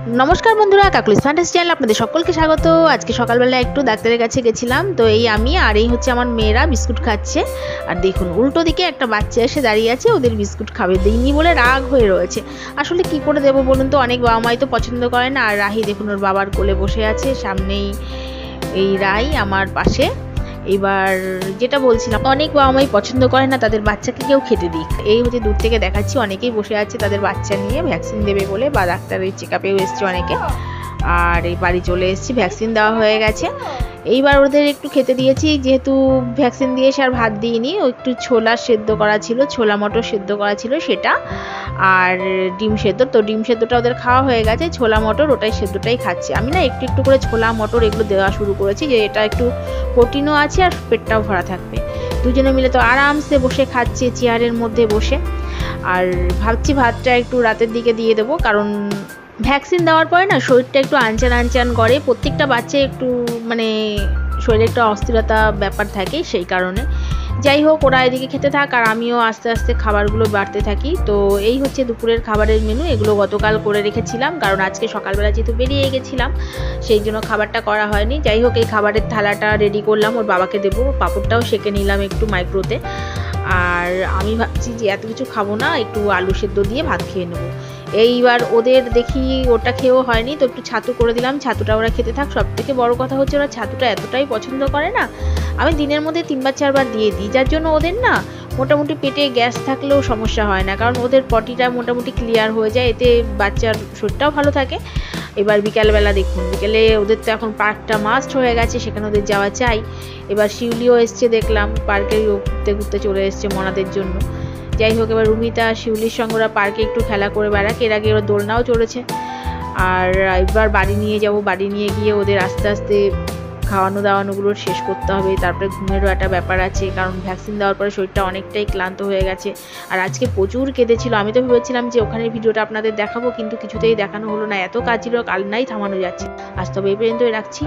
नमस्कार बंधुरा काकुलिस fantasy channel आपनादेर सकलके स्वागत। आज के सकालबेला एकटू डाक्तारेर काछे गेछिलाम, तो এই আমি আর এই হচ্ছে আমার মেয়েরা বিস্কুট খাচ্ছে। আর দেখুন উল্টো দিকে একটা বাচ্চা এসে দাঁড়িয়ে আছে, ওদের বিস্কুট খাবে দেইনি বলে রাগ হয়ে রয়েছে। আসলে কি করে দেবো বলুন তো, অনেক বাবা মাই তো পছন্দ করে না। আর রাহি দেখুন ওর বাবার কোলে বসে আছে, সামনেই এই রাই আমার পাশে। এবার যেটা বলছিলাম, অনেক বাবা মাই পছন্দ করে না তাদের বাচ্চাকে কেউ খেতে দিক। এই হচ্ছে দূর থেকে দেখাচ্ছি, অনেকেই বসে আছে তাদের বাচ্চা নিয়ে ভ্যাকসিন দেবে বলে, বা ডাক্তারের চেক আপেও এসছে অনেকে। আর এই বাড়ি চলে এসেছি, ভ্যাকসিন দেওয়া হয়ে গেছে। এইবার ওদের একটু খেতে দিয়েছি, যেহেতু ভ্যাকসিন দিয়ে এসে আর ভাত দিইনি, ও একটু ছোলা সেদ্ধ করা ছিল, ছোলা মটর সেদ্ধ করা ছিল সেটা, আর ডিম সেদ্ধ। তো ডিম সেদ্ধটা ওদের খাওয়া হয়ে গেছে, ছোলা মটর ওটাই সেদ্ধটাই খাচ্ছে। আমি না একটু একটু করে ছোলা মটর এগুলো দেওয়া শুরু করেছি, যে এটা একটু প্রোটিনও আছে আর পেটটাও ভরা থাকবে। দুজনে মিলে তো আরামসে বসে খাচ্ছে চেয়ারের মধ্যে বসে। আর ভাবছি ভাতটা একটু রাতের দিকে দিয়ে দেবো, কারণ ভ্যাকসিন দেওয়ার পরে না শরীরটা একটু আনচান আনচান করে, প্রত্যেকটা বাচ্চা একটু মানে শরীরে একটা অস্থিরতা ব্যাপার থাকে, সেই কারণে। যাই হোক, ওরা এদিকে খেতে থাক আর আমিও আস্তে আস্তে খাবারগুলো বাড়তে থাকি। তো এই হচ্ছে দুপুরের খাবারের মেনু। এগুলো গতকাল করে রেখেছিলাম, কারণ আজকে সকালবেলা যেহেতু বেরিয়ে গেছিলাম সেই জন্য খাবারটা করা হয়নি। যাই হোক, এই খাবারের থালাটা রেডি করলাম, ওর বাবাকে দেবো। পাঁপড়টাও সেঁকে নিলাম একটু মাইক্রোতে। আর আমি ভাবছি যে এত কিছু খাবো না, একটু আলু সেদ্ধ দিয়ে ভাত খেয়ে নেবো। এইবার ওদের দেখি ওটা খেয়েও হয়নি, তো একটু ছাতু করে দিলাম, ছাতুটা ওরা খেতে থাক। সব থেকে বড় কথা হচ্ছে ওরা ছাতুটা এতটাই পছন্দ করে না, আমি দিনের মধ্যে 3-4 দিয়ে দিই, যার জন্য ওদের না মোটামুটি পেটে গ্যাস থাকলেও সমস্যা হয় না, কারণ ওদের পটিটা মোটামুটি ক্লিয়ার হয়ে যায়, এতে বাচ্চার শরীরটাও ভালো থাকে। এবার বিকালবেলা দেখুন, বিকেলে ওদের তো এখন পার্কটা মাস্ট হয়ে গেছে, সেখানে ওদের যাওয়া চাই। এবার শিউলিও এসছে দেখলাম, পার্কে ঘুরতে ঘুরতে চলে এসছে মনাদের জন্য। যাই হোক, এবার রুমিতা শিউলির সঙ্গে ওরা পার্কে একটু খেলা করে বেড়াক, এর আগে ওরা দোলনাও চড়েছে। আর এবার বাড়ি নিয়ে যাব, বাড়ি নিয়ে গিয়ে ওদের আস্তে আস্তে খাওয়ানো দাওয়ানোগুলো শেষ করতে হবে। তারপরে ঘুমেরও একটা ব্যাপার আছে, কারণ ভ্যাকসিন দেওয়ার পরে শরীরটা অনেকটাই ক্লান্ত হয়ে গেছে। আর আজকে প্রচুর কেঁদেছিল, আমি তো ভেবেছিলাম যে ওখানের ভিডিওটা আপনাদের দেখাবো, কিন্তু কিছুতেই দেখানো হলো না, এত কাজ ছিল কাল নাই থামানো যাচ্ছে। আজ তবে এই পর্যন্তই রাখছি।